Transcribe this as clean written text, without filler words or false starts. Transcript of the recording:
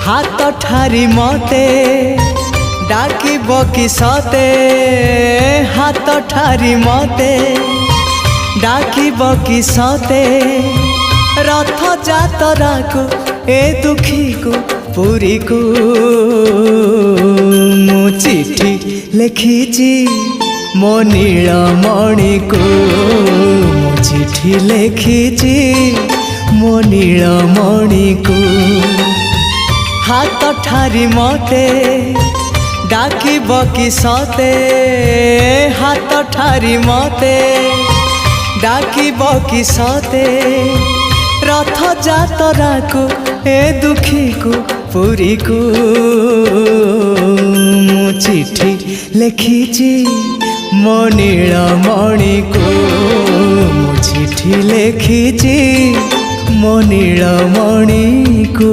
हाथ ठारी मते डाकिब कि सते हाथ ठारी मते डाकिब कि सते रथ जातरा को ए दुखी को पुरी को मु चिठी लिखिची मो नीलमणि को मु चिठी लिखिची मो नीलमणि को हाथ ठारी मते डाकिब कि सते हाथ ठारी मते डाकिब कि सते रथ जातरा को ए दुखी को पुरी को मु चिठी लिखिची मो नीलमणि को मु चिठी लिखिची मो नीलमणि को।